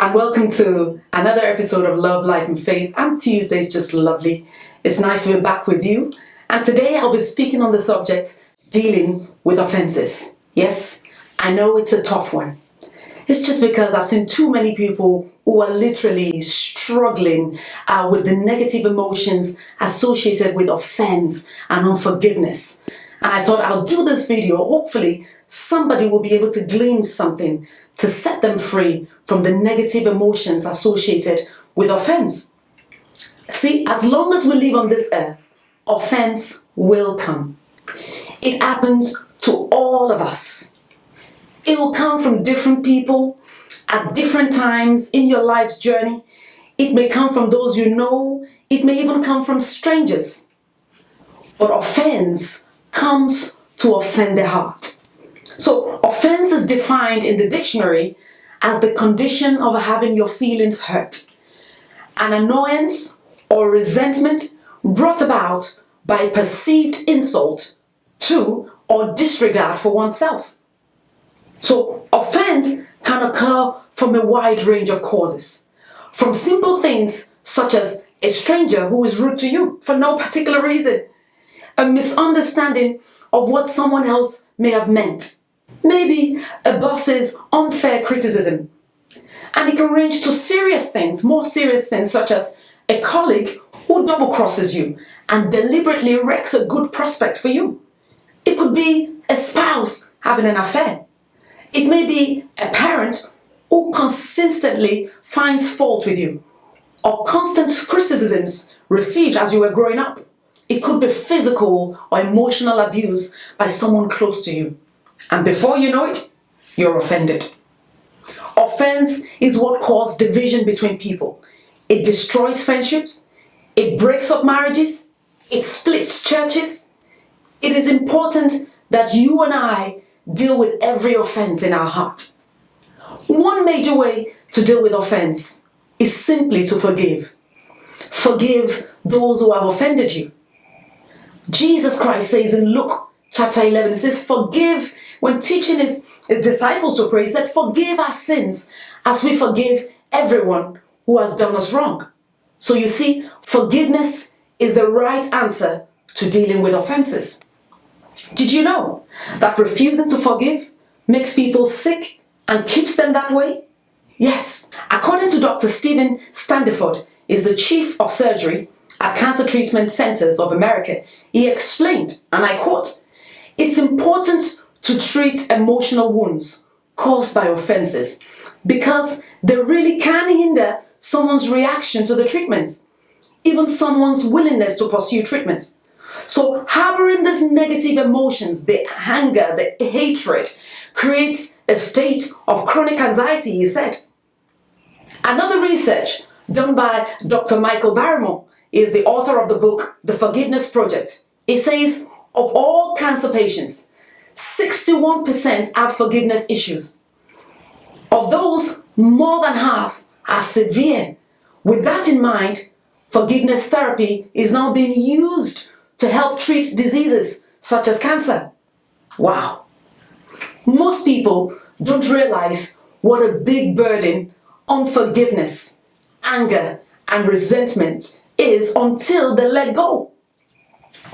and welcome to another episode of Love, Life and Faith. And Tuesday's just lovely. It's nice to be back with you. And today I'll be speaking on the subject, dealing with offenses. Yes, I know it's a tough one. It's just because I've seen too many people who are literally struggling with the negative emotions associated with offense and unforgiveness. And I thought I'll do this video. Hopefully somebody will be able to glean something to set them free from the negative emotions associated with offense. See, as long as we live on this earth, offense will come. It happens to all of us. It will come from different people at different times in your life's journey. It may come from those you know. It may even come from strangers. But offense comes to offend the heart. So offense is defined in the dictionary as the condition of having your feelings hurt, an annoyance or resentment brought about by perceived insult to or disregard for oneself. So offense can occur from a wide range of causes, from simple things such as a stranger who is rude to you for no particular reason, a misunderstanding of what someone else may have meant, maybe a boss's unfair criticism. And it can range to serious things, more serious things, such as a colleague who double crosses you and deliberately wrecks a good prospect for you. It could be a spouse having an affair. It may be a parent who consistently finds fault with you, or constant criticisms received as you were growing up. It could be physical or emotional abuse by someone close to you. And before you know it, you're offended. Offense is what causes division between people. It destroys friendships. It breaks up marriages. It splits churches. It is important that you and I deal with every offense in our heart. One major way to deal with offense is simply to forgive. Forgive those who have offended you. Jesus Christ says in Luke chapter 11, it says, forgive. When teaching his disciples to pray, he said, forgive our sins as we forgive everyone who has done us wrong. So you see, forgiveness is the right answer to dealing with offenses. Did you know that refusing to forgive makes people sick and keeps them that way? Yes. According to Dr. Stephen Standiford, is the chief of surgery at Cancer Treatment Centers of America, he explained, and I quote, it's important to treat emotional wounds caused by offenses because they really can hinder someone's reaction to the treatments, even someone's willingness to pursue treatments. So harboring these negative emotions, the anger, the hatred, creates a state of chronic anxiety, he said. Another research done by Dr. Michael Barrymore is the author of the book, The Forgiveness Project. It says, of all cancer patients, 61% have forgiveness issues. Of those, more than half are severe. With that in mind, forgiveness therapy is now being used to help treat diseases such as cancer. Wow. Most people don't realize what a big burden unforgiveness, anger, and resentment is until they let go.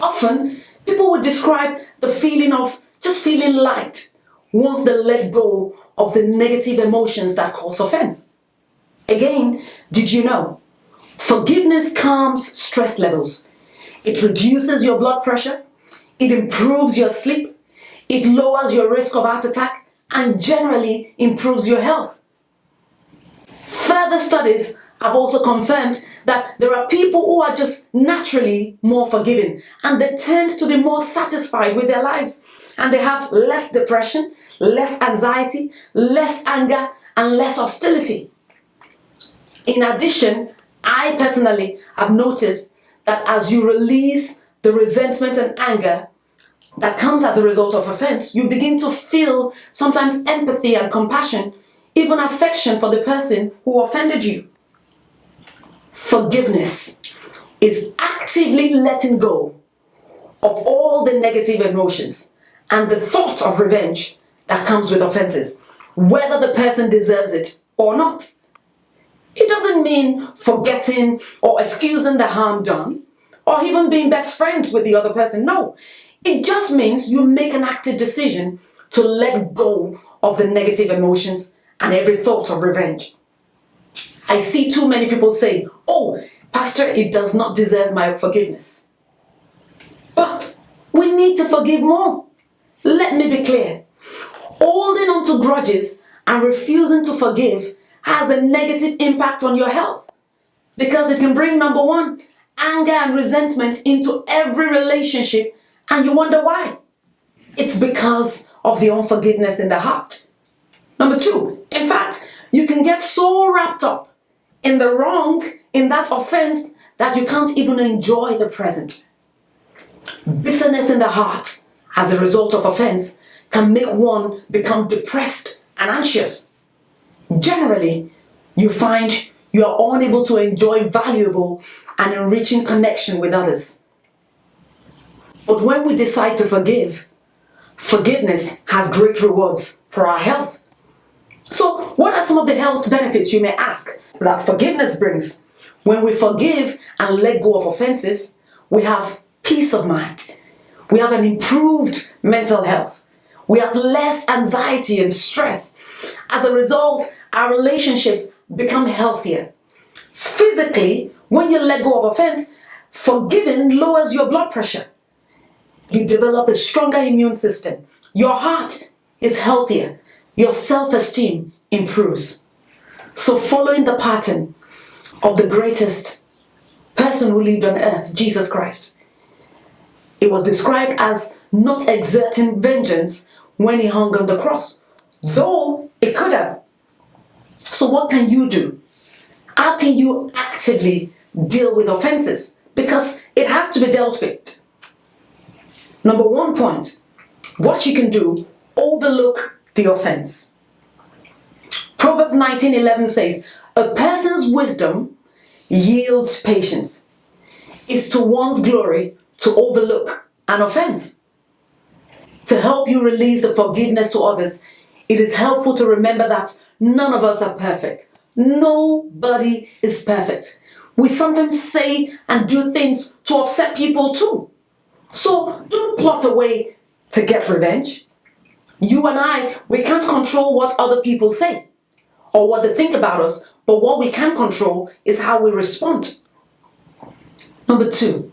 Often, people would describe the feeling of just feeling light once they let go of the negative emotions that cause offense. Again, did you know? Forgiveness calms stress levels. It reduces your blood pressure. It improves your sleep. It lowers your risk of heart attack and generally improves your health. Further studies have also confirmed that there are people who are just naturally more forgiving and they tend to be more satisfied with their lives and they have less depression, less anxiety, less anger, and less hostility. In addition, I personally have noticed that as you release the resentment and anger that comes as a result of offense, you begin to feel sometimes empathy and compassion, even affection for the person who offended you. Forgiveness is actively letting go of all the negative emotions and the thought of revenge that comes with offenses, whether the person deserves it or not. It doesn't mean forgetting or excusing the harm done or even being best friends with the other person. No, it just means you make an active decision to let go of the negative emotions and every thought of revenge. I see too many people say, "Oh, Pastor, it does not deserve my forgiveness." But we need to forgive more. Let me be clear. Holding on to grudges and refusing to forgive has a negative impact on your health because it can bring, number one, anger and resentment into every relationship, and you wonder why. It's because of the unforgiveness in the heart. Number two, in fact, you can get so wrapped up in the wrong, in that offense, that you can't even enjoy the present. Bitterness in the heart as a result of offense can make one become depressed and anxious. Generally, you find you are unable to enjoy valuable and enriching connection with others. But when we decide to forgive, forgiveness has great rewards for our health. So, what are some of the health benefits, you may ask, that forgiveness brings? When we forgive and let go of offenses, we have peace of mind. We have an improved mental health. We have less anxiety and stress. As a result, our relationships become healthier. Physically, when you let go of offense, forgiving lowers your blood pressure. You develop a stronger immune system. Your heart is healthier. Your self-esteem improves. So following the pattern of the greatest person who lived on earth, Jesus Christ, it was described as not exerting vengeance when he hung on the cross, though it could have. So what can you do? How can you actively deal with offenses? Because it has to be dealt with. Number one point, what you can do, overlook the offense. Proverbs 19:11 says, "A person's wisdom yields patience. It's to one's glory to overlook an offense." To help you release the forgiveness to others, it is helpful to remember that none of us are perfect. Nobody is perfect. We sometimes say and do things to upset people too. So don't plot a way to get revenge. You and I, we can't control what other people say or what they think about us, but what we can control is how we respond. Number two,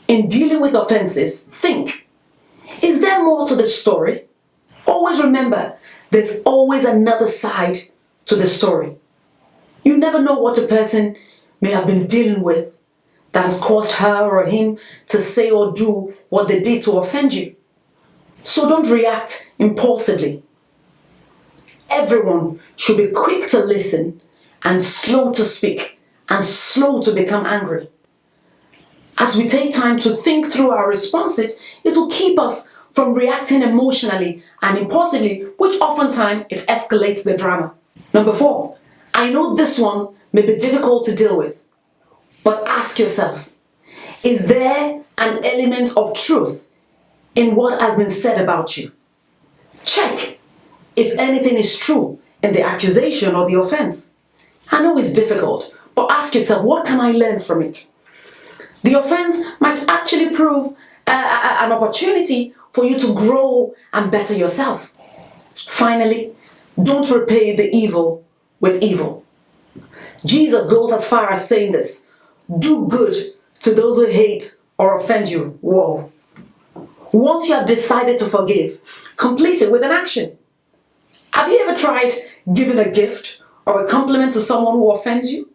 in dealing with offenses, think, is there more to the story? Always remember, there's always another side to the story. You never know what a person may have been dealing with that has caused her or him to say or do what they did to offend you. So don't react impulsively. Everyone should be quick to listen and slow to speak and slow to become angry. As we take time to think through our responses, it will keep us from reacting emotionally and impulsively, which oftentimes it escalates the drama. Number four, I know this one may be difficult to deal with, but ask yourself, is there an element of truth in what has been said about you? Check if anything is true in the accusation or the offense. I know it's difficult, but ask yourself, what can I learn from it? The offense might actually prove an opportunity for you to grow and better yourself. Finally, don't repay the evil with evil. Jesus goes as far as saying this: do good to those who hate or offend you. Whoa. Once you have decided to forgive, complete it with an action. Have you ever tried giving a gift or a compliment to someone who offends you?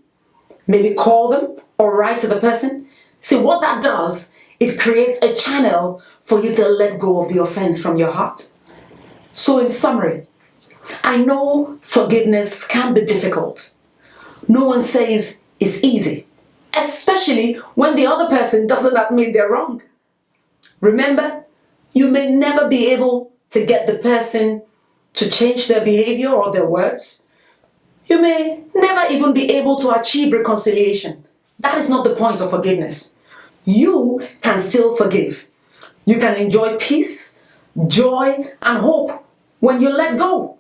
Maybe call them or write to the person. See what that does? It creates a channel for you to let go of the offense from your heart. So in summary, I know forgiveness can be difficult. No one says it's easy, especially when the other person doesn't admit they're wrong. Remember, you may never be able to get the person to change their behavior or their words. You may never even be able to achieve reconciliation. That is not the point of forgiveness. You can still forgive. You can enjoy peace, joy, and hope when you let go.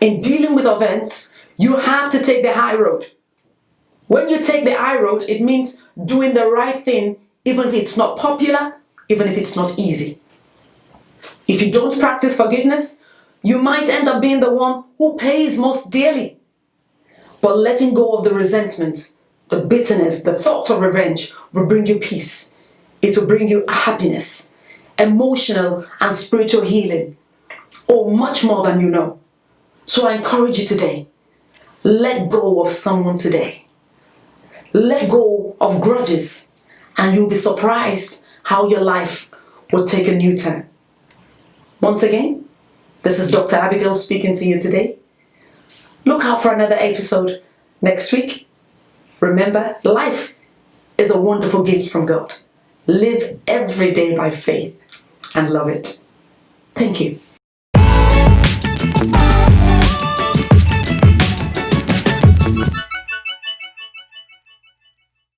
In dealing with offense, You have to take the high road. When you take the high road, it means doing the right thing, even if it's not popular, even if it's not easy. If you don't practice forgiveness, you might end up being the one who pays most dearly. But letting go of the resentment, the bitterness, the thoughts of revenge will bring you peace. It will bring you happiness, emotional and spiritual healing, or much more than you know. So I encourage you today, let go of someone today. Let go of grudges, and you'll be surprised how your life will take a new turn. Once again, this is Dr. Abigail speaking to you today. Look out for another episode next week. Remember, life is a wonderful gift from God. Live every day by faith and love it. Thank you.